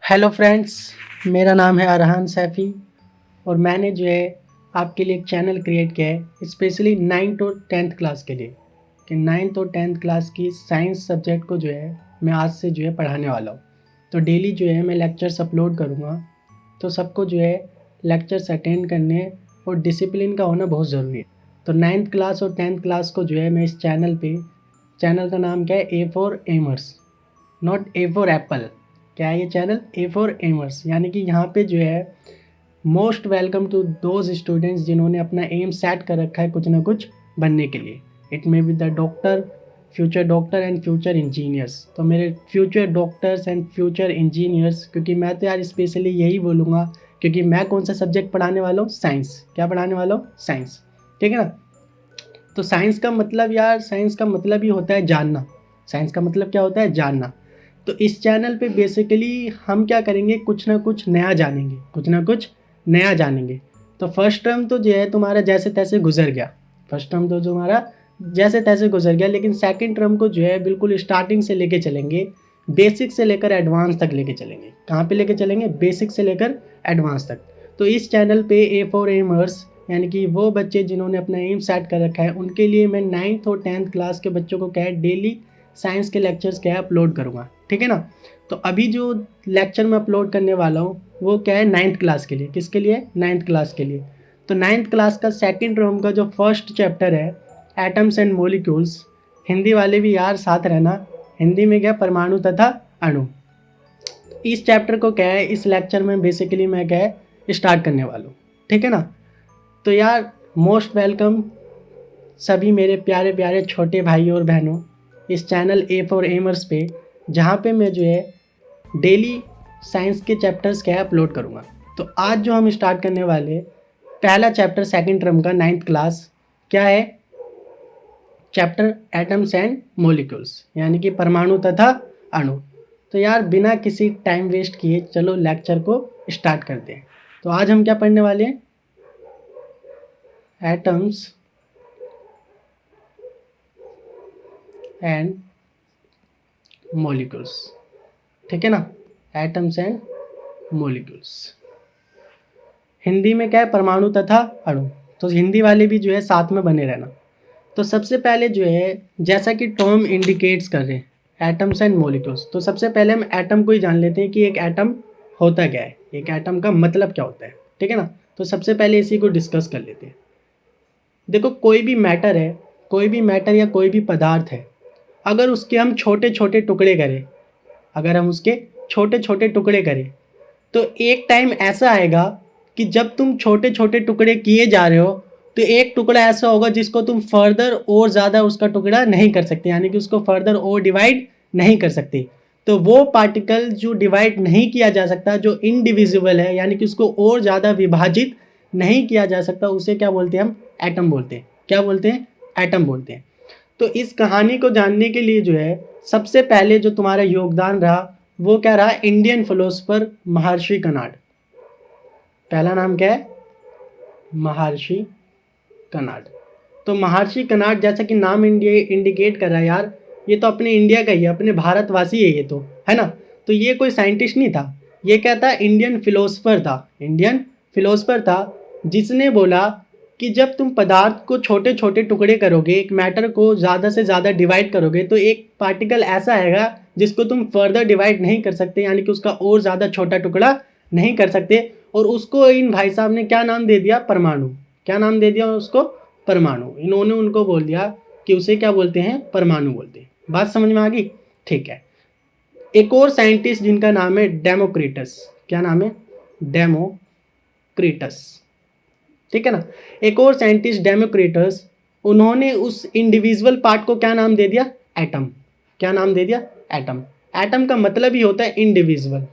Hello friends, मेरा नाम है अरहान सैफ़ी और मैंने जो है आपके लिए एक चैनल क्रिएट किया है स्पेशली 9th और 10th क्लास के लिए कि 9th और 10th क्लास की साइंस सब्जेक्ट को जो है मैं आज से जो है पढ़ाने वाला हूँ। तो डेली जो है मैं लेक्चर्स अपलोड करूँगा, तो सबको जो है लेक्चर्स अटेंड करने और डिसिप्लिन का होना बहुत ज़रूरी है। तो 9th क्लास और 10th क्लास को जो है मैं इस चैनल का नाम क्या है, A for emmers, not A for apple. क्या है ये चैनल? ए फॉर एमर्स, यानी कि यहाँ पे जो है most welcome to those students जिन्होंने अपना एम सेट कर रखा है कुछ ना कुछ बनने के लिए। It may be the future doctor and future engineers. तो मेरे future doctors and future engineers, क्योंकि मैं तो यार स्पेशली यही बोलूँगा क्योंकि मैं कौन सा सब्जेक्ट पढ़ाने वाला हूँ? साइंस। क्या पढ़ाने वाला हूँ? साइंस। ठीक है ना। तो साइंस का मतलब यार, साइंस का मतलब ही होता है जानना। साइंस का मतलब क्या होता है? जानना। तो इस चैनल पे बेसिकली हम क्या करेंगे, कुछ ना कुछ नया जानेंगे, कुछ ना कुछ नया जानेंगे। तो फर्स्ट टर्म तो जो है तुम्हारा जैसे तैसे गुजर गया, फर्स्ट टर्म तो जो हमारा जैसे तैसे गुजर गया, लेकिन सेकंड टर्म को जो है बिल्कुल स्टार्टिंग से लेके चलेंगे, बेसिक से लेकर एडवांस तक लेके चलेंगे। कहाँ पे लेके चलेंगे? बेसिक से लेकर एडवांस तक। तो इस चैनल पे ए फॉर एमर्स, यानी कि वो बच्चे जिन्होंने अपना एम सेट कर रखा है, उनके लिए मैं 9th और 10th क्लास के बच्चों को क्या है डेली साइंस के लेक्चर्स क्या है अपलोड करूँगा। ठीक है ना। तो अभी जो लेक्चर मैं अपलोड करने वाला हूँ वो क्या है? 9th क्लास के लिए। किसके लिए? 9th क्लास के लिए। तो 9th क्लास का सेकंड टर्म का जो फर्स्ट चैप्टर है एटम्स एंड मॉलिक्यूल्स, हिंदी वाले भी यार साथ रहना, हिंदी में क्या? परमाणु तथा अणु। इस चैप्टर को क्या है इस लेक्चर में बेसिकली मैं क्या है स्टार्ट करने वाला हूँ। ठीक है ना। तो यार मोस्ट वेलकम सभी मेरे प्यारे प्यारे छोटे भाई और बहनों इस चैनल ए फॉर एमर्स पे, जहाँ पे मैं जो है डेली साइंस के चैप्टर्स क्या है अपलोड करूँगा। तो आज जो हम स्टार्ट करने वाले पहला चैप्टर सेकंड टर्म का 9th क्लास क्या है? चैप्टर एटम्स एंड मॉलिक्यूल्स, यानी कि परमाणु तथा अणु। तो यार बिना किसी टाइम वेस्ट किए चलो लेक्चर को स्टार्ट करते हैं। तो आज हम क्या पढ़ने वाले हैं? Atoms and molecules. ठीक है ना। एटम्स एंड मॉलिक्यूल्स, हिंदी में क्या है? परमाणु तथा अणु। तो हिंदी वाले भी जो है साथ में बने रहना। तो सबसे पहले जो है जैसा कि टर्म इंडिकेट्स कर रहे हैं एटम्स एंड मॉलिक्यूल्स, तो सबसे पहले हम एटम को ही जान लेते हैं कि एक एटम होता क्या है, एक एटम का मतलब क्या होता है। ठीक है ना। तो सबसे पहले इसी को डिस्कस कर लेते हैं। देखो कोई भी मैटर है, कोई भी मैटर या कोई भी पदार्थ है, अगर उसके हम छोटे छोटे टुकड़े करें, अगर हम उसके छोटे छोटे टुकड़े करें तो एक टाइम ऐसा आएगा कि जब तुम छोटे छोटे टुकड़े किए जा रहे हो तो एक टुकड़ा ऐसा होगा जिसको तुम फर्दर और ज़्यादा उसका टुकड़ा नहीं कर सकते, यानी कि उसको फर्दर और डिवाइड नहीं कर सकते। तो वो पार्टिकल जो डिवाइड नहीं किया जा सकता, जो इनडिविजिबल है, यानी कि उसको और ज़्यादा विभाजित नहीं किया जा सकता, उसे क्या बोलते हैं? हम एटम बोलते हैं। क्या बोलते हैं? एटम बोलते हैं। तो इस कहानी को जानने के लिए जो है सबसे पहले जो तुम्हारा योगदान रहा वो क्या रहा? इंडियन फिलोसफर महर्षि कनाड। पहला नाम क्या है? महर्षि कनाड। तो महर्षि कनाड, जैसा कि नाम इंडिकेट कर रहा है यार, ये तो अपने इंडिया का ही है, अपने भारतवासी है ये तो, है ना। तो ये कोई साइंटिस्ट नहीं था, ये क्या था? इंडियन फिलोसफर था। इंडियन फिलोसफर था जिसने बोला कि जब तुम पदार्थ को छोटे छोटे टुकड़े करोगे, एक मैटर को ज़्यादा से ज़्यादा डिवाइड करोगे, तो एक पार्टिकल ऐसा आएगा जिसको तुम फर्दर डिवाइड नहीं कर सकते, यानी कि उसका और ज़्यादा छोटा टुकड़ा नहीं कर सकते। और उसको इन भाई साहब ने क्या नाम दे दिया? परमाणु। क्या नाम दे दिया उसको? परमाणु। इन्होंने उनको बोल दिया कि उसे क्या बोलते हैं? परमाणु बोलते हैं। बात समझ में आ गई? ठीक है। एक और साइंटिस्ट जिनका नाम है डेमोक्रिटस। क्या नाम है? डेमोक्रिटस। ठीक है ना। एक और साइंटिस्ट डेमोक्रिटस, उन्होंने उस इंडिविजुअल पार्ट को क्या नाम दे दिया? एटम। क्या नाम दे दिया? एटम। एटम का मतलब ही होता है इंडिविजुअल,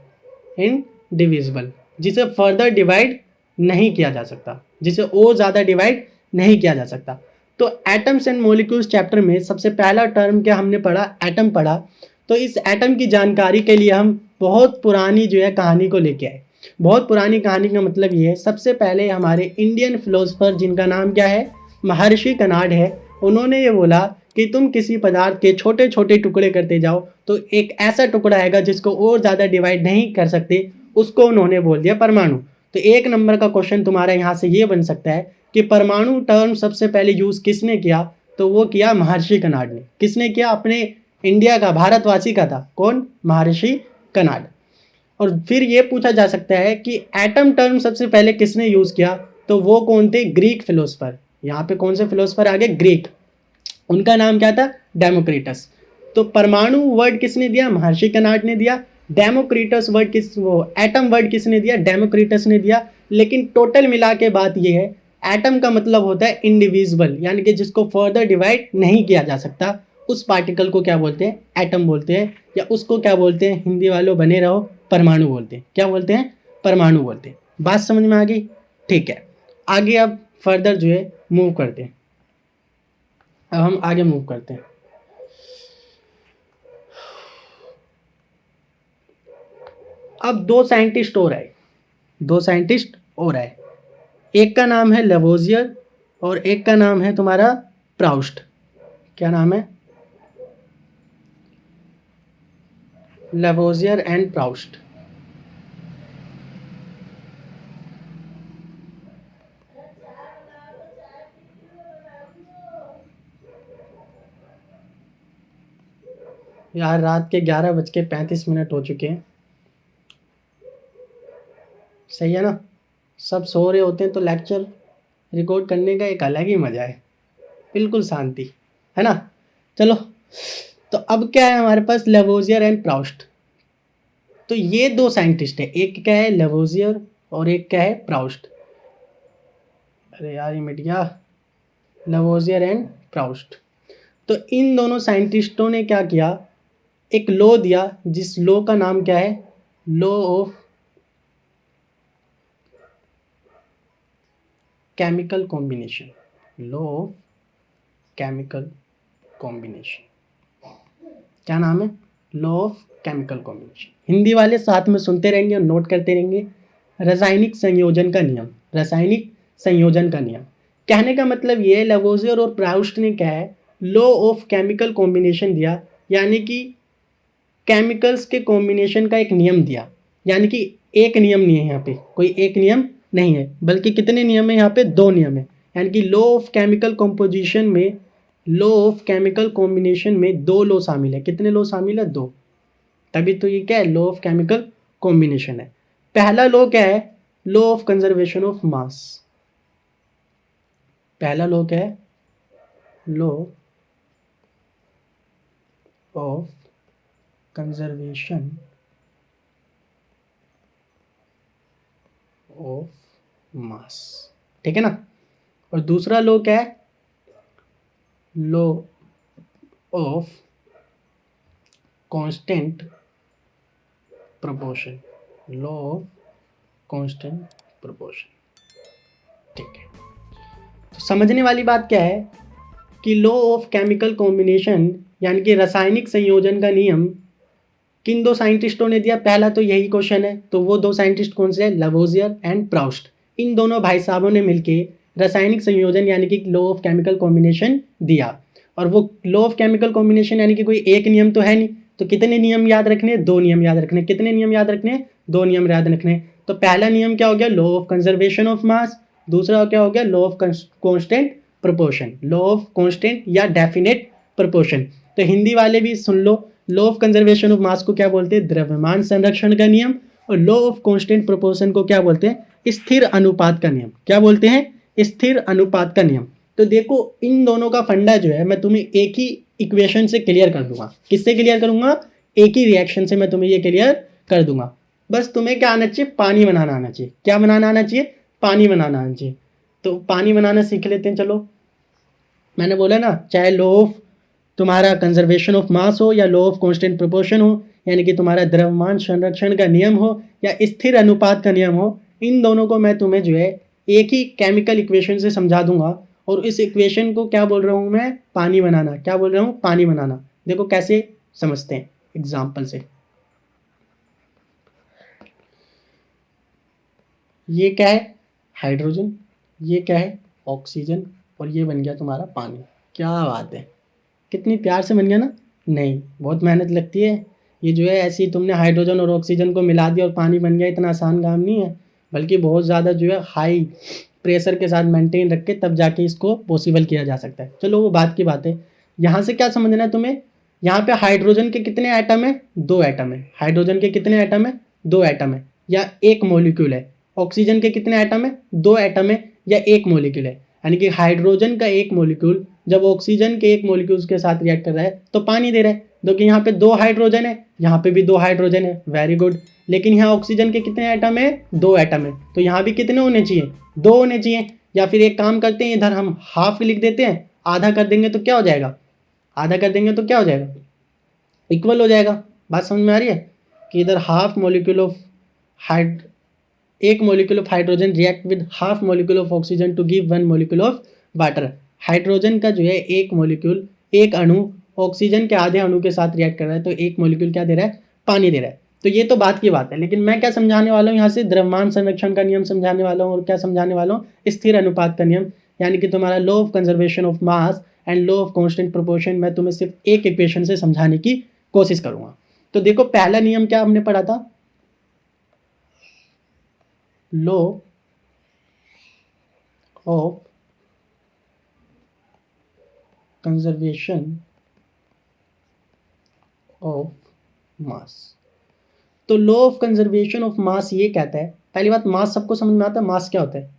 इनडिविजिबल, जिसे फर्दर डिवाइड नहीं किया जा सकता, जिसे और ज़्यादा डिवाइड नहीं किया जा सकता। तो एटम्स एंड मॉलिक्यूल्स चैप्टर में सबसे पहला टर्म क्या हमने पढ़ा? एटम पढ़ा। तो इस एटम की जानकारी के लिए हम बहुत पुरानी जो है कहानी को लेके आए। बहुत पुरानी कहानी का मतलब ये है, सबसे पहले हमारे इंडियन फिलोसफर जिनका नाम क्या है? महर्षि कनाड है, उन्होंने ये बोला कि तुम किसी पदार्थ के छोटे छोटे टुकड़े करते जाओ तो एक ऐसा टुकड़ा आएगा जिसको और ज़्यादा डिवाइड नहीं कर सकते, उसको उन्होंने बोल दिया परमाणु। तो 1 नंबर का क्वेश्चन तुम्हारा यहाँ से ये बन सकता है कि परमाणु टर्म सबसे पहले यूज़ किसने किया, तो वो किया महर्षि कनाड ने। किसने किया? अपने इंडिया का, भारतवासी का था। कौन? महर्षि कनाड। और फिर ये पूछा जा सकता है कि एटम टर्म सबसे पहले किसने यूज़ किया, तो वो कौन थे? Greek philosopher. यहाँ पे कौन से फिलोसफर आगे? ग्रीक। उनका नाम क्या था? डेमोक्रिटस। तो परमाणु वर्ड किसने दिया? महर्षि कनाड ने दिया। डेमोक्रिटस वर्ड एटम वर्ड किसने दिया? डेमोक्रिटस ने दिया। लेकिन टोटल मिला के बात ये है, एटम का मतलब होता है इंडिविजिबल, यानी कि जिसको फर्दर डिवाइड नहीं किया जा सकता, उस पार्टिकल को क्या बोलते हैं? एटम बोलते हैं। या उसको क्या बोलते हैं? हिंदी वालों बने रहो, परमाणु बोलते हैं। क्या बोलते हैं? परमाणु बोलते हैं। बात समझ में आ गई? ठीक है, आगे अब फर्दर जो है मूव करते हैं। अब हम आगे मूव करते हैं। अब 2 साइंटिस्ट और आए, 2 साइंटिस्ट और आए। एक का नाम है लेवोजियर और एक का नाम है तुम्हारा प्राउस्ट। क्या नाम है? Lavoisier and Proust. यार रात के 11:35 हो चुके हैं। सही है ना? सब सो रहे होते हैं तो लेक्चर रिकॉर्ड करने का एक अलग ही मज़ा है, बिल्कुल शांति, है ना? चलो, तो अब क्या है हमारे पास? Lavoisier and Proust. तो ये 2 साइंटिस्ट है, एक क्या है? लेवोजियर और एक क्या है? प्राउस्ट। अरे यार ये मिट गया। Lavoisier and Proust. तो इन दोनों साइंटिस्टों ने क्या किया? एक लॉ दिया, जिस लॉ का नाम क्या है? Law of chemical combination. Law of chemical combination. क्या नाम है? Law of chemical combination. Hindi वाले साथ में सुनते रहेंगे और नोट करते रहेंगे। रासायनिक संयोजन का नियम। रासायनिक संयोजन का नियम कहने का मतलब ये है, लेवोजियर और प्राउस्ट ने क्या है? लॉ ऑफ केमिकल कॉम्बिनेशन दिया, यानी कि केमिकल्स के कॉम्बिनेशन का एक नियम दिया। यानी कि एक नियम नहीं है यहाँ पे, कोई एक नियम नहीं है, बल्कि कितने नियम है यहाँ पे? 2 नियम है। यानी कि लॉ ऑफ केमिकल कॉम्पोजिशन में, लॉ ऑफ केमिकल कॉम्बिनेशन में 2 लॉ शामिल है। कितने लॉ शामिल है? 2। तभी तो ये क्या है? लॉ ऑफ केमिकल कॉम्बिनेशन है। पहला लॉ क्या है? लॉ ऑफ कंजर्वेशन ऑफ मास। पहला लॉ क्या है? लॉ ऑफ कंजर्वेशन ऑफ मास। ठीक है ना? और दूसरा लॉ क्या है? Law of constant proportion. Law of constant proportion. ठीक है, तो समझने वाली बात क्या है कि लॉ ऑफ केमिकल कॉम्बिनेशन यानी कि रासायनिक संयोजन का नियम किन 2 साइंटिस्टों ने दिया? पहला तो यही क्वेश्चन है। तो वो 2 साइंटिस्ट कौन से हैं? Lavoisier and Proust. इन दोनों भाई साहबों ने मिलके रासायनिक संयोजन यानी कि लॉ ऑफ केमिकल कॉम्बिनेशन दिया। और वो लॉ ऑफ केमिकल कॉम्बिनेशन यानी कि कोई एक नियम तो है नहीं, तो कितने नियम याद रखने? 2 नियम याद रखने। कितने नियम याद रखने? 2 नियम याद रखने। तो पहला नियम क्या हो गया? Law of conservation of mass. दूसरा क्या हो गया? Law of constant proportion. Law of constant या डेफिनेट प्रोपोर्शन। तो हिंदी वाले भी सुन लो, law of conservation of mass को क्या बोलते हैं? द्रव्यमान संरक्षण का नियम। और लॉ ऑफ कांस्टेंट प्रोपोर्शन को क्या बोलते हैं? स्थिर अनुपात का नियम। क्या बोलते हैं? स्थिर अनुपात का नियम। तो देखो, इन दोनों का फंडा जो है मैं तुम्हें एक ही इक्वेशन से क्लियर कर दूंगा। किससे क्लियर करूंगा? एक ही रिएक्शन से मैं तुम्हें ये क्लियर कर दूंगा। बस तुम्हें क्या आना चाहिए? पानी बनाना आना चाहिए। क्या बनाना आना चाहिए? पानी बनाना आना चाहिए। तो पानी बनाना सीख लेते हैं। चलो, मैंने बोला ना, चाहे लॉ ऑफ तुम्हारा कंजर्वेशन ऑफ मास हो या लॉ ऑफ कांस्टेंट प्रोपोर्शन हो, यानी कि तुम्हारा द्रव्यमान संरक्षण का नियम हो या स्थिर अनुपात का नियम हो, इन दोनों को मैं तुम्हें जो है एक ही केमिकल इक्वेशन से समझा दूंगा। और इस इक्वेशन को क्या बोल रहा हूँ मैं? पानी बनाना। क्या बोल रहा हूँ? पानी बनाना। देखो कैसे समझते हैं एग्जाम्पल से। ये क्या है? हाइड्रोजन। ये क्या है? ऑक्सीजन। और ये बन गया तुम्हारा पानी। क्या बात है, कितनी प्यार से बन गया ना। नहीं, बहुत मेहनत लगती है। ये जो है ऐसे ही तुमने हाइड्रोजन और ऑक्सीजन को मिला दिया और पानी बन गया, इतना आसान काम नहीं है। बल्कि बहुत ज़्यादा जो है हाई प्रेशर के साथ मेंटेन रख के तब जाके इसको पॉसिबल किया जा सकता है। चलो वो बात की बात है। यहाँ से क्या समझना है तुम्हें, यहाँ पे हाइड्रोजन के कितने एटम है, 2 एटम है। हाइड्रोजन के कितने एटम है, 2 एटम है या 1 मॉलिक्यूल है। ऑक्सीजन के कितने एटम है, 2 एटम है या 1 मॉलिक्यूल है। यानी कि हाइड्रोजन का 1 मॉलिक्यूल जब ऑक्सीजन के 1 मॉलिक्यूल्स के साथ रिएक्ट कर रहा है तो पानी दे रहा है। क्योंकि यहाँ पे 2 हाइड्रोजन है, यहाँ पे भी 2 हाइड्रोजन है, वेरी गुड। लेकिन यहाँ ऑक्सीजन के कितने एटम है, 2 एटम है, तो यहाँ भी कितने होने चाहिए, 2 होने चाहिए। या फिर एक काम करते हैं, इधर हम हाफ लिख देते हैं, आधा कर देंगे तो क्या हो जाएगा, आधा कर देंगे तो क्या हो जाएगा, इक्वल हो जाएगा। बात समझ में आ रही है कि इधर हाफ मॉलिक्यूल ऑफ हाइड 1 molecule of hydrogen react with half molecule of oxygen to give 1 molecule of water. Hydrogen का जो है 1 मॉलिक्यूल, 1 अणु ऑक्सीजन के आधे अणु के साथ रिएक्ट कर रहा है, तो 1 मॉलिक्यूल क्या दे रहा है, पानी दे रहा है। तो ये तो बात की बात है। लेकिन मैं क्या समझाने वाला हूँ यहाँ से, द्रव्यमान संरक्षण का नियम समझाने वाला हूँ। और क्या समझाने वाला हूँ, स्थिर अनुपात का नियम, यानी कि तुम्हारा law of conservation of mass and law of constant proportion. मैं तुम्हें सिर्फ एक इक्वेशन से समझाने की कोशिश करूंगा। तो देखो पहला नियम क्या हमने पढ़ा था, law of conservation of mass. तो law of conservation of mass ये कहता है, पहली बात मास सबको समझ में आता है, मास क्या होता है,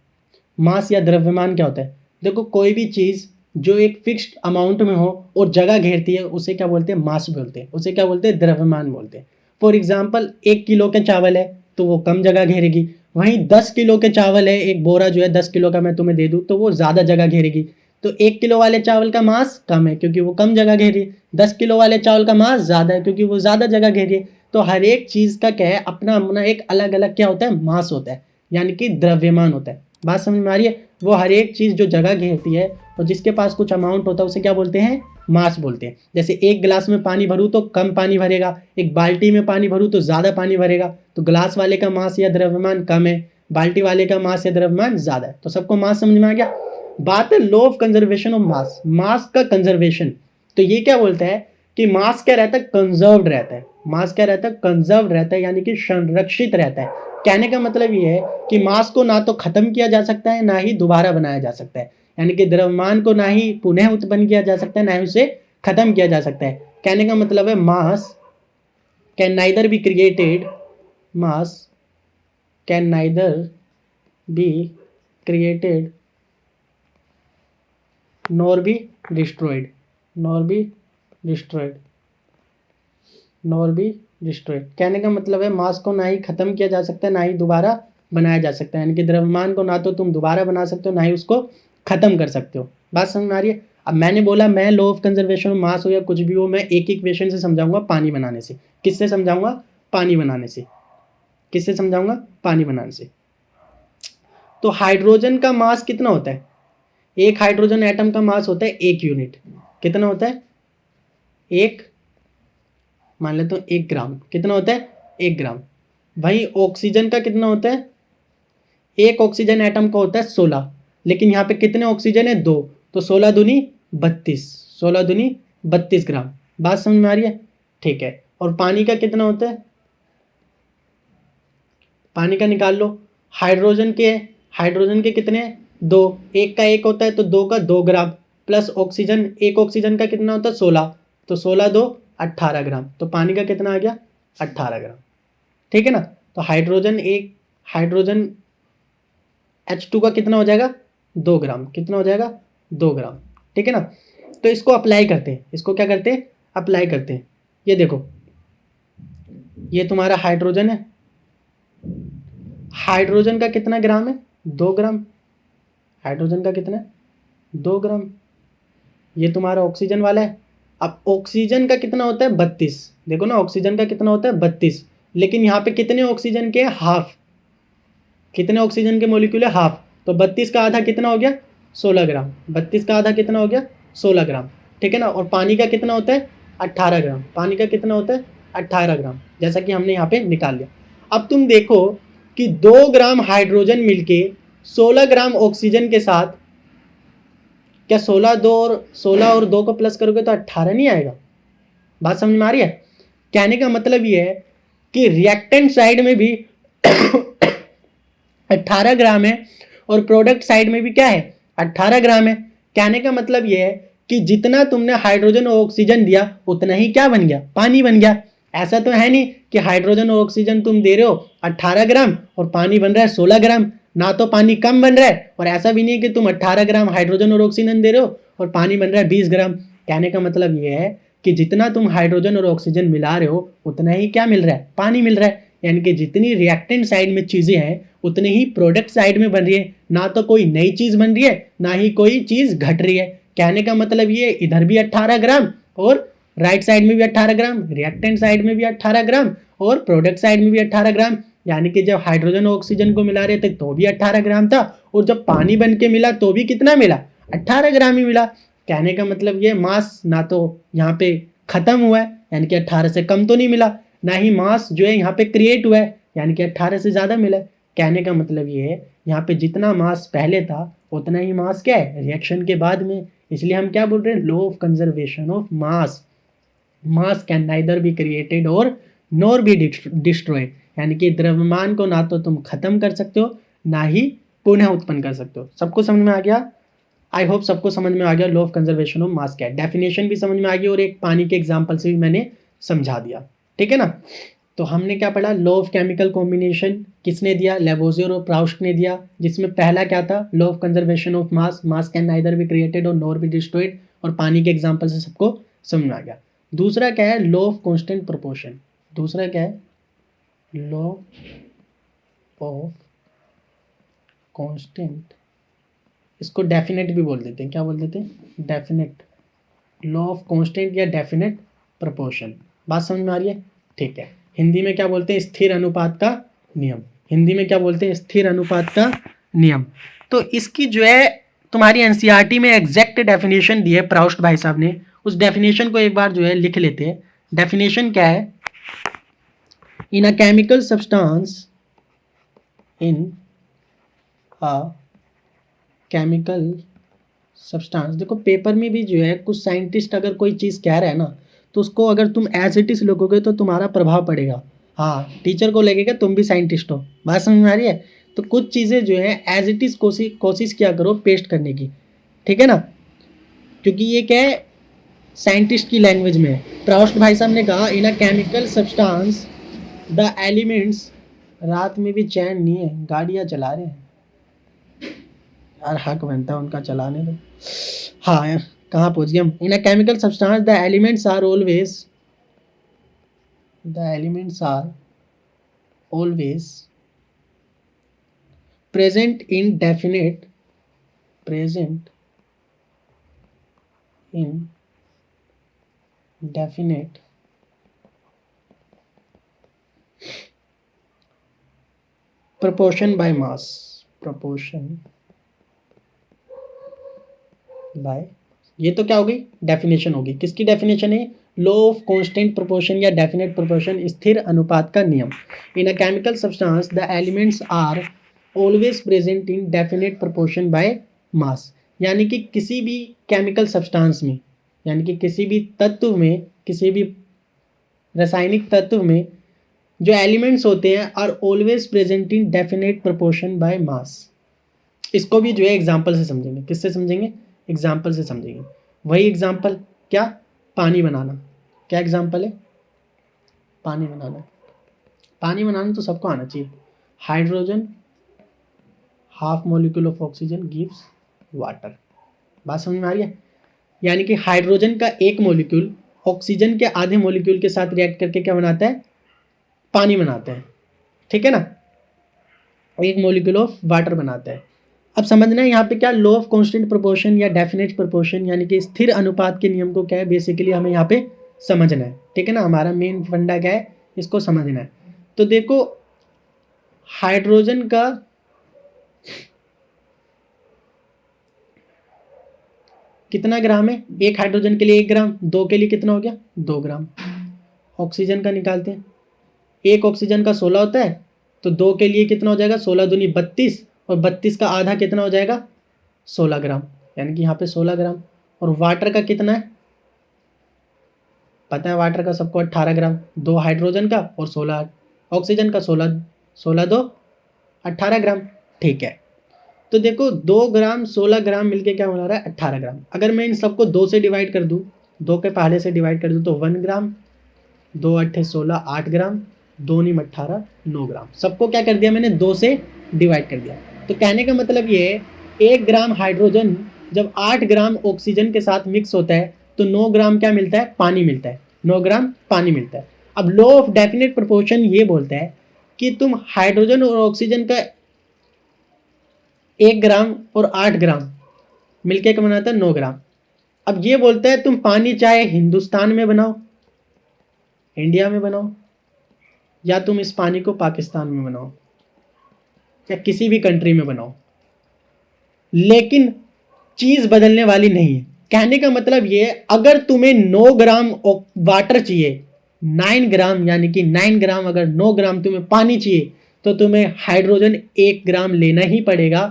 मास या द्रव्यमान क्या होता है। देखो कोई भी चीज़ जो एक फिक्स्ड अमाउंट में हो और जगह घेरती है उसे क्या बोलते हैं, मास बोलते हैं, उसे क्या बोलते हैं, द्रव्यमान बोलते हैं। फॉर एग्जाम्पल 1 किलो के चावल है तो वो कम जगह घेरेगी, वहीं 10 किलो के चावल है, एक बोरा जो है 10 किलो का मैं तुम्हें दे दूँ तो वो ज़्यादा जगह घेरेगी। तो 1 किलो वाले चावल का मास कम है क्योंकि वो कम जगह घेरी है, 10 किलो वाले चावल का मास ज़्यादा है क्योंकि वो ज़्यादा जगह घेरी है। तो हर एक चीज़ का क्या है, अपना अपना एक अलग अलग क्या होता है, मास होता है, यानी कि द्रव्यमान होता है। बात समझ में आ रही है। वो हर एक चीज़ जो जगह घेरती है और जिसके पास कुछ अमाउंट होता है उसे क्या बोलते हैं, मास बोलते हैं। जैसे एक गिलास में पानी भरूँ तो कम पानी भरेगा, एक बाल्टी में पानी भरूँ तो ज़्यादा पानी भरेगा। तो गिलास वाले का मास या द्रव्यमान कम है, बाल्टी वाले का मास या द्रव्यमान ज़्यादा है। तो सबको मास समझ में आ गया। बात है law of conservation of mass, mass का कंजर्वेशन। तो ये क्या बोलता है कि मास क्या रहता है, कंजर्व्ड रहता है। मास क्या रहता है, कंजर्व्ड रहता है, यानी कि संरक्षित रहता है। कहने का मतलब ये है कि मास को ना तो खत्म किया जा सकता है ना ही दोबारा बनाया जा सकता है। यानी कि द्रव्यमान को ना ही पुनः उत्पन्न किया जा सकता है ना ही उसे खत्म किया जा सकता है। कहने का मतलब है मास can neither be created, mass can neither be created nor be destroyed, nor be destroyed, nor be destroyed. कहने का मतलब है मास को ना ही खत्म किया जा सकता है ना ही दोबारा बनाया जा सकता है। यानी कि द्रव्यमान को ना तो तुम दोबारा बना सकते हो ना ही उसको खत्म कर सकते हो। बात समझ में आ रही है। अब मैंने बोला मैं लॉ ऑफ कंजर्वेशन ऑफ मास हो या कुछ भी हो, मैं एक इक्वेशन से समझाऊंगा, पानी बनाने से। किससे समझाऊंगा, पानी बनाने से। किससे समझाऊंगा, पानी बनाने से। तो हाइड्रोजन का मास कितना होता है, एक हाइड्रोजन एटम का मास होता है 1 यूनिट। कितना होता है, एक, मान लेते हो 1 ग्राम। कितना होता है, 1 ग्राम। वही ऑक्सीजन का कितना होता है, एक ऑक्सीजन एटम का होता है 16, लेकिन यहाँ पे कितने ऑक्सीजन है, 2, तो 16 दूनी 32, 16 दूनी 32 ग्राम। बात समझ में आ रही है, ठीक है। और पानी का कितना होता है, पानी का निकाल लो। हाइड्रोजन के कितने, 2, एक का 1 होता है तो 2 का 2 ग्राम, प्लस ऑक्सीजन, एक ऑक्सीजन का कितना होता है 16, तो 16 2 18 ग्राम। तो पानी का कितना आ गया, 18 ग्राम। ठीक है ना। तो हाइड्रोजन H2 का कितना हो जाएगा, 2 ग्राम। कितना हो जाएगा, 2 ग्राम। ठीक है ना। तो इसको अप्लाई करते हैं, इसको क्या करते हैं, अप्लाई करते हैं। ये देखो, ये तुम्हारा हाइड्रोजन है, हाइड्रोजन का कितना ग्राम है, 2 ग्राम। हाइड्रोजन का कितना है, 2 ग्राम। ये तुम्हारा ऑक्सीजन वाला है। अब ऑक्सीजन का कितना होता है, 32। देखो ना, ऑक्सीजन का कितना होता है, 32, लेकिन यहाँ पे कितने ऑक्सीजन के, हाफ। कितने ऑक्सीजन के मॉलिक्यूल है, हाफ। तो 32 का आधा कितना हो गया, 16 ग्राम। 32 का आधा कितना हो गया, 16 ग्राम। ठीक है ना। और पानी का कितना होता है, 18 ग्राम। पानी का कितना होता है, 18 ग्राम, जैसा कि हमने यहाँ पे निकाल लिया। अब तुम देखो कि 2 ग्राम हाइड्रोजन मिलके 16 ग्राम ऑक्सीजन के साथ क्या 16 और 2 को प्लस करोगे तो 18 नहीं आएगा? बात समझ में आ रही है? कहने का मतलब ये है कि रिएक्टेंट साइड में भी 18 ग्राम है और प्रोडक्ट साइड में भी क्या है, 18 ग्राम है। कहने का मतलब ये है कि जितना तुमने हाइड्रोजन और ऑक्सीजन दिया उतना ही क्या बन गया, पानी बन गया। ऐसा तो है नहीं कि हाइड्रोजन और ऑक्सीजन तुम दे रहे हो 18 ग्राम और पानी बन रहा है 16 ग्राम, ना तो पानी कम बन रहा है और ऐसा भी नहीं है कि तुम 18 ग्राम हाइड्रोजन और ऑक्सीजन दे रहे हो और पानी बन रहा है 20 ग्राम। कहने का मतलब ये है कि जितना तुम हाइड्रोजन और ऑक्सीजन मिला रहे हो उतना ही क्या मिल रहा है, पानी मिल रहा है। यानी कि जितनी रिएक्टेंट साइड में चीजें हैं उतनी ही प्रोडक्ट साइड में बन रही है, ना तो कोई नई चीज बन रही है ना ही कोई चीज घट रही है। कहने का मतलब ये इधर भी 18 ग्राम और राइट साइड में भी 18 ग्राम, रिएक्टेंट साइड में भी 18 ग्राम और प्रोडक्ट साइड में भी 18 ग्राम। यानी कि जब हाइड्रोजन और ऑक्सीजन को मिला रहे थे तो भी 18 ग्राम था और जब पानी बन के मिला तो भी कितना मिला, 18 ग्राम ही मिला। कहने का मतलब ये मास ना तो यहाँ पे खत्म हुआ है यानी कि 18 से कम तो नहीं मिला, ना ही मास जो है यहाँ पे क्रिएट हुआ है यानी कि 18 से ज़्यादा मिला। कहने का मतलब ये है यहाँ पे जितना मास पहले था उतना ही मास क्या है रिएक्शन के बाद में। इसलिए हम क्या बोल रहे हैं, law of conservation of mass. Mass can neither be created और नॉर बी डिस्ट्रॉय। यानी कि द्रव्यमान को ना तो तुम खत्म कर सकते हो ना ही पुनः उत्पन्न कर सकते हो। सबको समझ में आ गया? आई होप सबको समझ में आ गया लॉ ऑफ कंजर्वेशन ऑफ मास क्या है। डेफिनेशन भी समझ में आ गई और एक पानी के एग्जाम्पल से भी मैंने समझा दिया, ठीक है ना। तो हमने क्या पढ़ा, लॉ ऑफ केमिकल कॉम्बिनेशन किसने दिया, लेवोजियर और प्राउस्ट ने दिया, जिसमें पहला क्या था, law of conservation of mass, mass can neither be created और नॉर बी डिस्ट्रॉयड, और पानी के एग्जाम्पल से सबको समझ में आ गया। दूसरा क्या है, लॉ ऑफ कांस्टेंट प्रोपोर्शन। दूसरा क्या है, लॉ ऑफ कांस्टेंट, इसको डेफिनेट भी बोल देते हैं, क्या बोल देते हैं, डेफिनेट। लॉ ऑफ कांस्टेंट या डेफिनेट प्रोपोर्शन। बात समझ में आ रही है? ठीक है। हिंदी में क्या बोलते हैं, स्थिर अनुपात का नियम। हिंदी में क्या बोलते हैं, स्थिर अनुपात का नियम। तो इसकी जो है तुम्हारी एनसीईआरटी में एग्जैक्ट डेफिनेशन दी है प्राउस्ट भाई साहब ने, उस डेफिनेशन को एक बार जो है लिख लेते हैं। डेफिनेशन क्या है, in a chemical substance, in a chemical substance. देखो पेपर में भी जो है कुछ साइंटिस्ट अगर कोई चीज़ कह रहा है ना तो उसको अगर तुम एज इट इज लिखोगे तो तुम्हारा प्रभाव पड़ेगा। हाँ, टीचर को लगेगा तुम भी साइंटिस्ट हो। बात समझ में आ रही है? तो कुछ चीज़ें जो है एज इट इज कोशिश किया करो पेस्ट करने की, ठीक है ना, क्योंकि ये क्या है साइंटिस्ट की लैंग्वेज में है। प्राउस्ट भाई साहब ने कहा in a chemical substance the elements, रात में भी चैन नहीं है, गाड़ियाँ चला रहे हैं यार, हक बनता है उनका चलाने दो। हाँ यार, कहाँ पहुँच गए हम। In a chemical substance the elements are always, the elements are always present in definite, present in definite proportion by mass, proportion by, ये तो क्या हो गई, डेफिनेशन होगी। किसकी डेफिनेशन है, लॉ ऑफ कांस्टेंट प्रोपोर्शन या डेफिनेट प्रोपोर्शन, स्थिर अनुपात का नियम। In a chemical substance the elements are always present in definite proportion by mass. यानी कि किसी भी केमिकल सब्सटेंस में, यानी कि किसी भी तत्व में, किसी भी रासायनिक तत्व में जो एलिमेंट्स होते हैं are always present in definite proportion by mass. इसको भी जो है एग्जाम्पल से समझेंगे। किससे समझेंगे, एग्जाम्पल से समझेंगे। वही एग्जाम्पल क्या, पानी बनाना। क्या एग्जाम्पल है, पानी बनाना। पानी बनाना तो सबको आना चाहिए। Hydrogen half molecule of oxygen gives water. बात समझ में आ रही है? यानी कि हाइड्रोजन का एक मॉलिक्यूल ऑक्सीजन के आधे मॉलिक्यूल के साथ रिएक्ट करके क्या बनाता है, पानी बनाता है, ठीक है ना, एक मॉलिक्यूल ऑफ वाटर बनाता है। अब समझना है यहाँ पे क्या, लॉ ऑफ कांस्टेंट प्रोपोर्शन या डेफिनेट प्रोपोर्शन, यानी कि स्थिर अनुपात के नियम को क्या है बेसिकली हमें यहाँ पे समझना है, ठीक है ना। हमारा मेन फंडा क्या है, इसको समझना है। तो देखो हाइड्रोजन का कितना ग्राम है, एक हाइड्रोजन के लिए 1 ग्राम, 2 के लिए कितना हो गया, 2 ग्राम। ऑक्सीजन का निकालते हैं, एक ऑक्सीजन का 16 होता है तो 2 के लिए कितना हो जाएगा, 16 दूनी 32, और 32 का आधा कितना हो जाएगा, 16 ग्राम। यानी कि यहाँ पे 16 ग्राम। और वाटर का कितना है, पता है वाटर का सबको 18 ग्राम, 2 हाइड्रोजन का और 16 ऑक्सीजन का, 16 16 2 18 ग्राम। ठीक है, तो देखो 2 ग्राम 16 ग्राम मिलके क्या बना रहा है 18 ग्राम। अगर मैं इन सबको 2 से डिवाइड कर दूँ, 2 के पहले से डिवाइड कर दूँ तो 1 ग्राम, 2 8 16 8 ग्राम, 2 9 18 9 ग्राम। सबको क्या कर दिया मैंने 2 से डिवाइड कर दिया। तो कहने का मतलब ये है 1 ग्राम हाइड्रोजन जब 8 ग्राम ऑक्सीजन के साथ मिक्स होता है तो 9 ग्राम क्या मिलता है, पानी मिलता है। 9 ग्राम पानी मिलता है। अब लॉ ऑफ डेफिनेट प्रोपोर्शन ये बोलता है कि तुम हाइड्रोजन और ऑक्सीजन का 1 ग्राम और 8 ग्राम मिलके क्या बनाता है 9 ग्राम। अब ये बोलता है तुम पानी चाहे हिंदुस्तान में बनाओ, इंडिया में बनाओ, या तुम इस पानी को पाकिस्तान में बनाओ या किसी भी कंट्री में बनाओ, लेकिन चीज बदलने वाली नहीं है। कहने का मतलब ये है अगर तुम्हें 9 ग्राम वाटर चाहिए, 9 ग्राम यानी कि 9 ग्राम, अगर 9 ग्राम तुम्हें पानी चाहिए तो तुम्हें हाइड्रोजन 1 ग्राम लेना ही पड़ेगा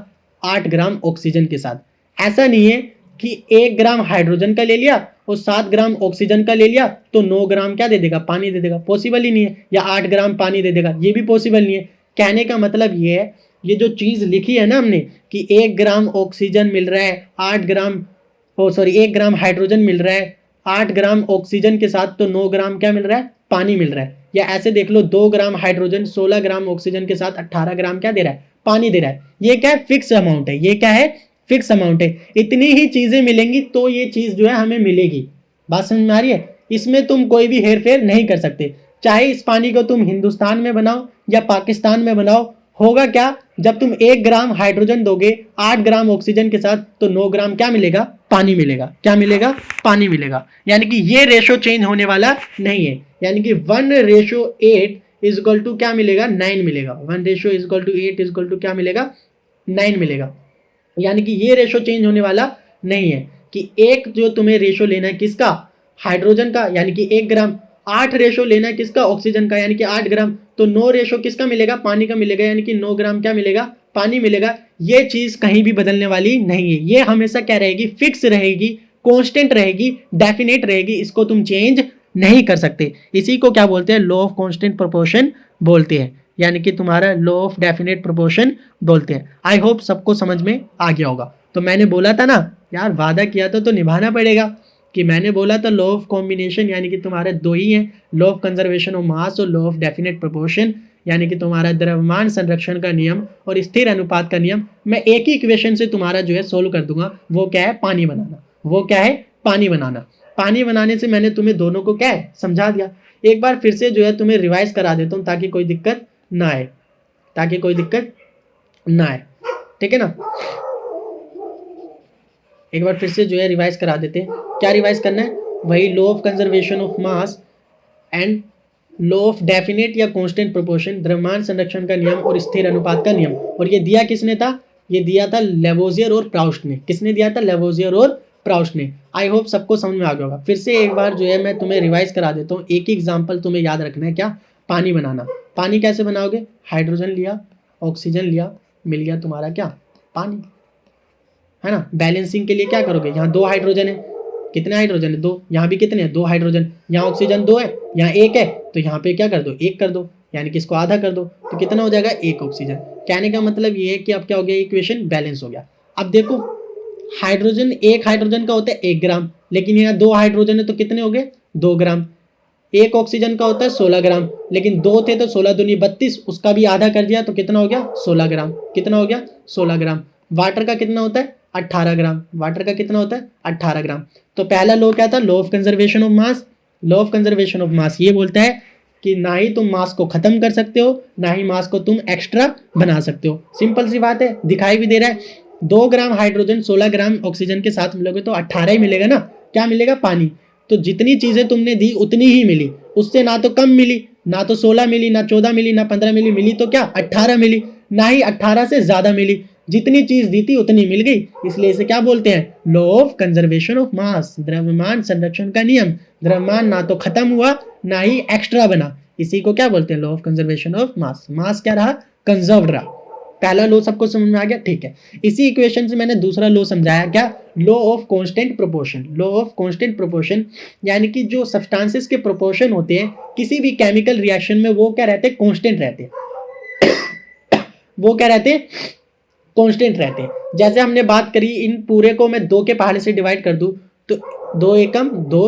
8 ग्राम ऑक्सीजन के साथ। ऐसा नहीं है कि 1 ग्राम हाइड्रोजन का ले लिया और 7 ग्राम ऑक्सीजन का ले लिया तो 9 ग्राम क्या दे देगा, पानी दे देगा। पॉसिबल ही नहीं है। या 8 ग्राम पानी दे देगा, ये भी पॉसिबल नहीं है। कहने का मतलब ये है, ये जो चीज लिखी है ना हमने कि 1 ग्राम ऑक्सीजन मिल रहा है 8 ग्राम, 1 ग्राम हाइड्रोजन मिल रहा है 8 ग्राम ऑक्सीजन के साथ, तो 9 ग्राम क्या मिल रहा है, पानी मिल रहा है। या ऐसे देख लो 2 ग्राम हाइड्रोजन 16 ग्राम ऑक्सीजन के साथ 18 ग्राम क्या दे रहा है, पानी दे रहा है। ये क्या है, फिक्स अमाउंट है। ये क्या है, फिक्स अमाउंट है। इतनी ही चीजें मिलेंगी तो ये चीज जो है हमें मिलेगी। बात समझ में आ रही है? इसमें तुम कोई भी हेरफेर नहीं कर सकते। चाहे इस पानी को तुम हिंदुस्तान में बनाओ या पाकिस्तान में बनाओ, होगा क्या, जब तुम 1 ग्राम हाइड्रोजन दोगे 8 ग्राम ऑक्सीजन के साथ तो 9 ग्राम क्या मिलेगा, पानी मिलेगा। क्या मिलेगा, पानी मिलेगा। यानी कि ये रेशो चेंज होने वाला नहीं है। यानी कि 1:8 इज इक्वल टू क्या मिलेगा, 9 मिलेगा। 1:8 इज इक्वल टू क्या मिलेगा, 9 मिलेगा। यानी कि ये रेशो चेंज होने वाला नहीं है कि एक जो तुम्हें रेशो लेना है किसका, हाइड्रोजन का, यानी कि 1 ग्राम, 8 रेशो लेना है किसका, ऑक्सीजन का, यानी कि 8 ग्राम, तो 9 रेशो किसका मिलेगा, पानी का मिलेगा। यानी कि 9 ग्राम क्या मिलेगा, पानी मिलेगा। ये चीज कहीं भी बदलने वाली नहीं है। ये हमेशा क्या रहेगी, फिक्स रहेगी, कांस्टेंट रहेगी, डेफिनेट रहेगी। इसको तुम चेंज नहीं कर सकते। इसी को क्या बोलते हैं, लॉ ऑफ कांस्टेंट प्रोपोर्शन बोलते हैं। यानी कि तुम्हारा लॉ ऑफ डेफिनेट प्रोपोर्शन बोलते हैं। आई होप सबको समझ में आ गया होगा। तो मैंने बोला था ना यार, वादा किया था तो निभाना पड़ेगा। कि मैंने बोला था लॉ ऑफ कॉम्बिनेशन यानी कि तुम्हारे 2 ही हैं, लॉ ऑफ कंजर्वेशन ऑफ मास और लॉ ऑफ डेफिनेट प्रोपोर्शन, यानी कि तुम्हारा द्रव्यमान संरक्षण का नियम और स्थिर अनुपात का नियम। मैं एक ही इक्वेशन से तुम्हारा जो है सोल्व कर दूंगा। वो क्या है, पानी बनाना। वो क्या है, पानी बनाना। पानी बनाने से मैंने तुम्हें दोनों को क्या है, समझा दिया। एक बार फिर से जो है तुम्हें रिवाइज करा देता हूँ ताकि कोई दिक्कत ना आए, ताकि कोई दिक्कत ना आए। ठीक है ना, एक बार फिर से जो है रिवाइज करा देते हैं। क्या रिवाइज करना है, वही law of conservation of mass and law of definite या कांस्टेंट प्रोपोर्शन, द्रव्यमान संरक्षण का नियम और स्थिर अनुपात का नियम। और ये दिया किसने था, ये दिया था लेवोजियर और प्राउस्ट ने। किसने दिया था, लेवोजियर और प्राउस्ट ने। आई होप सबको समझ में आ गया होगा। फिर से एक बार जो है मैं तुम्हें रिवाइज करा देता हूँ। एक ही एग्जाम्पल तुम्हें याद रखना है, क्या, पानी बनाना। पानी कैसे बनाओगे, हाइड्रोजन लिया, ऑक्सीजन लिया, मिल गया तुम्हारा क्या, पानी, है ना। बैलेंसिंग के लिए क्या करोगे, यहाँ 2 हाइड्रोजन है, कितने हाइड्रोजन है, 2। यहाँ भी कितने हैं, 2 हाइड्रोजन। यहाँ ऑक्सीजन 2 है, यहाँ 1 है, तो यहाँ पे क्या कर दो, 1 कर दो, यानी कि इसको आधा कर दो, तो कितना हो जाएगा, 1 ऑक्सीजन। कहने का मतलब ये है कि अब क्या हो गया, इक्वेशन बैलेंस हो गया। अब देखो हाइड्रोजन, 1 हाइड्रोजन का होता है 1 ग्राम, लेकिन यहाँ 2 हाइड्रोजन है तो कितने हो गए, 2 ग्राम। 1 ऑक्सीजन का होता है 16 ग्राम, लेकिन 2 थे तो 16 दूनी 32, उसका भी आधा कर दिया तो कितना हो गया, 16 ग्राम। कितना हो गया, 16 ग्राम। वाटर का कितना होता है, 18 ग्राम। वाटर का कितना होता है, 18 ग्राम। तो पहला लॉ क्या था, law of conservation of mass. Law of conservation of mass ये बोलता है कि ना ही तुम मास को खत्म कर सकते हो, ना ही मास को तुम एक्स्ट्रा बना सकते हो। सिंपल सी बात है, दिखाई भी दे रहा है। 2 ग्राम हाइड्रोजन 16 ग्राम ऑक्सीजन के साथ मिलोगे तो 18 ही मिलेगा ना, क्या मिलेगा, पानी। तो जितनी चीजें तुमने दी उतनी ही मिली, उससे ना तो कम मिली, ना तो 16 मिली, ना 14 मिली, ना 15 मिली, मिली तो क्या 18 मिली, ना ही 18 से ज्यादा मिली। जितनी चीज दी थी उतनी मिल गई, इसलिए इसे क्या बोलते हैं, लॉ ऑफ कंजर्वेशन ऑफ मास, द्रव्यमान संरक्षण का नियम। द्रव्यमान ना तो खत्म हुआ ना ही एक्स्ट्रा बना, इसी को क्या बोलते हैं, law of conservation of mass. Mass क्या रहा, कंजर्व रहा। पहला लॉ सबको समझ में आ गया, ठीक है। इसी इक्वेशन से मैंने दूसरा लॉ समझाया, क्या, law of constant proportion. Law of constant proportion यानी कि जो सब्सटेंसेस के प्रोपोर्शन होते हैं किसी भी केमिकल रिएक्शन में, वो क्या रहते हैं, कांस्टेंट रहते हैं। वो क्या रहते हैं, कांस्टेंट रहते हैं। जैसे हमने बात करी, इन पूरे को मैं 2 के पहाड़े से डिवाइड कर दूं तो 2 एकम 2,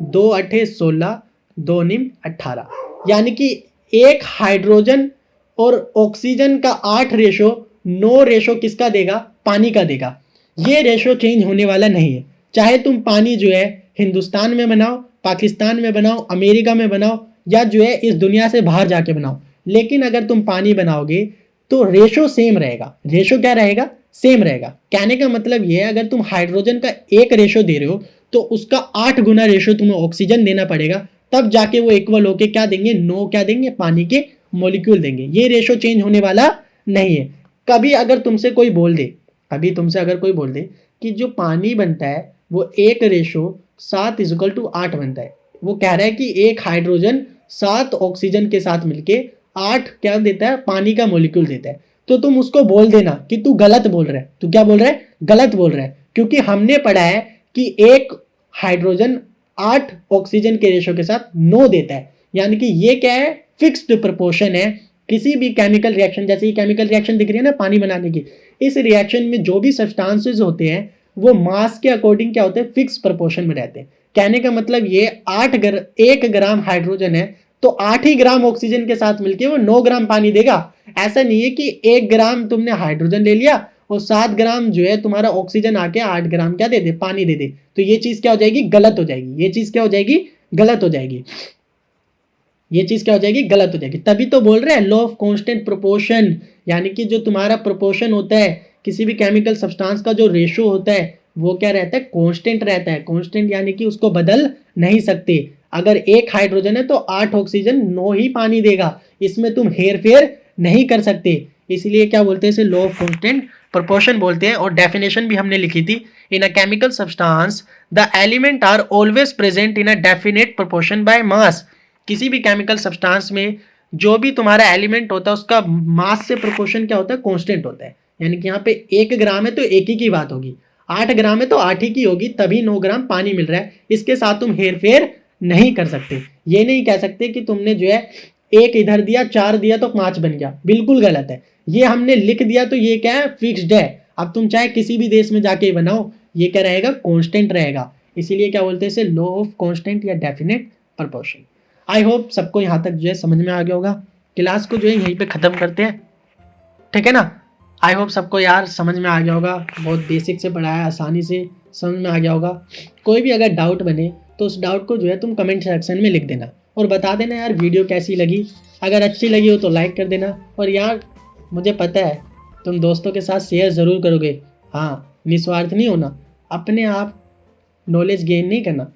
2 अठे 16, 2 निम 18, यानी कि एक हाइड्रोजन और ऑक्सीजन का 8 रेशो 9 रेशो किसका देगा, पानी का देगा। ये रेशो चेंज होने वाला नहीं है, चाहे तुम पानी जो है हिंदुस्तान में बनाओ, पाकिस्तान में बनाओ, अमेरिका में बनाओ, या जो है इस दुनिया से बाहर जाके बनाओ, लेकिन अगर तुम पानी बनाओगे तो रेशो सेम रहेगा। रेशो क्या रहेगा, सेम रहेगा। कहने का मतलब ये है, अगर तुम हाइड्रोजन का 1 रेशो दे रहे हो तो उसका 8 गुना रेशो तुम्हें ऑक्सीजन देना पड़ेगा, तब जाके वो इक्वल होके क्या देंगे, 9 क्या देंगे, पानी के मॉलिक्यूल देंगे। ये रेशो चेंज होने वाला नहीं है। कभी अगर तुमसे कोई बोल दे, अभी तुमसे अगर कोई बोल दे कि जो पानी बनता है वो 1 रेशो 7 इज इक्वल टू 8 बनता है, वो कह रहा है कि 1 हाइड्रोजन 7 ऑक्सीजन के साथ मिलके 8 क्या देता है, पानी का मॉलिक्यूल देता है, तो तुम उसको बोल देना कि तू गलत बोल रहा है। तू क्या बोल रहा है, गलत बोल रहा है, क्योंकि हमने पढ़ा है कि 1 हाइड्रोजन 8 ऑक्सीजन के रेशो के साथ 9 देता है, यानी कि ये क्या है, फिक्स्ड प्रोपोर्शन है। किसी भी केमिकल रिएक्शन, जैसे ये केमिकल रिएक्शन दिख रही है ना पानी बनाने की, इस रिएक्शन में जो भी सब्सटेंसेस होते हैं वो मास के अकॉर्डिंग क्या होते हैं, फिक्स प्रोपोर्शन में रहते हैं। कहने का मतलब ये 1 ग्राम हाइड्रोजन है तो 8 ही ग्राम ऑक्सीजन के साथ मिलके वो 9 ग्राम पानी देगा। ऐसा नहीं है कि 1 ग्राम तुमने हाइड्रोजन ले लिया और 7 ग्राम जो है तुम्हारा ऑक्सीजन आके 8 ग्राम क्या दे दे, पानी दे दे, तो ये चीज क्या हो जाएगी, गलत हो जाएगी। ये चीज क्या हो जाएगी, गलत हो जाएगी। ये चीज क्या हो जाएगी, गलत हो जाएगी। तभी तो बोल रहे हैं लॉ ऑफ कांस्टेंट प्रोपोर्शन, यानी कि जो तुम्हारा प्रोपोर्शन होता है किसी भी केमिकल सब्सटेंस का, जो रेशो होता है वो क्या रहता है, कांस्टेंट रहता है। कांस्टेंट यानी कि उसको बदल नहीं सकते। अगर 1 हाइड्रोजन है तो 8 ऑक्सीजन 9 ही पानी देगा, इसमें तुम हेर फेर नहीं कर सकते। इसलिए क्या बोलते हैं इसे, लॉ ऑफ कांस्टेंट प्रोपोर्शन बोलते हैं। और डेफिनेशन भी हमने लिखी थी, in a chemical substance the element are always present in a definite proportion by mass. किसी भी केमिकल सब्सटेंस में जो भी तुम्हारा एलिमेंट होता है उसका मास से प्रोपोर्शन क्या होता है, कांस्टेंट होता है। यानी कि यहाँ पे 1 ग्राम है तो 1 ही की बात होगी, 8 ग्राम है तो 8 ही की होगी, तभी 9 ग्राम पानी मिल रहा है। इसके साथ तुम हेर फेर नहीं कर सकते। ये नहीं कह सकते कि तुमने जो है 1 इधर दिया, 4 दिया तो 5 बन गया, बिल्कुल गलत है। ये हमने लिख दिया तो ये क्या है, फिक्स्ड है। अब तुम चाहे किसी भी देश में जाके बनाओ, ये क्या रहेगा, कांस्टेंट रहेगा। इसीलिए क्या बोलते हैं इसे, लॉ ऑफ कांस्टेंट या डेफिनेट प्रोपोर्शन। आई होप सबको यहाँ तक जो है समझ में आ गया होगा। क्लास को जो है यहीं पे ख़त्म करते हैं, ठीक है ना। आई होप सबको यार समझ में आ गया होगा, बहुत बेसिक से पढ़ाया, आसानी से समझ में आ गया होगा। कोई भी अगर डाउट बने तो उस डाउट को जो है तुम कमेंट सेक्शन में लिख देना और बता देना यार वीडियो कैसी लगी। अगर अच्छी लगी हो तो लाइक कर देना, और यार मुझे पता है तुम दोस्तों के साथ शेयर ज़रूर करोगे। हाँ, निस्वार्थ नहीं होना, अपने आप नॉलेज गेन नहीं करना,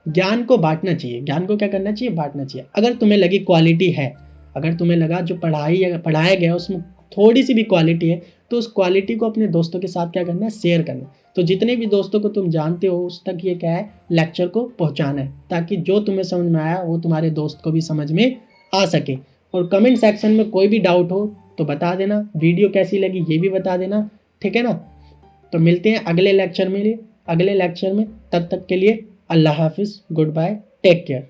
ज्ञान को बांटना चाहिए। ज्ञान को क्या करना चाहिए, बांटना चाहिए। अगर तुम्हें लगी क्वालिटी है, अगर तुम्हें लगा जो पढ़ाया गया उसमें थोड़ी सी भी क्वालिटी है, तो उस क्वालिटी को अपने दोस्तों के साथ क्या करना है, शेयर करना। तो जितने भी दोस्तों को तुम जानते हो उस तक ये क्या है, लेक्चर को पहुंचाना है, ताकि जो तुम्हें समझ में आया वो तुम्हारे दोस्त को भी समझ में आ सके। और कमेंट सेक्शन में कोई भी डाउट हो तो बता देना, वीडियो कैसी लगी ये भी बता देना, ठीक है ना। तो मिलते हैं अगले लेक्चर में, तब तक के लिए अल्लाह हाफिज़, गुड बाय, टेक केयर।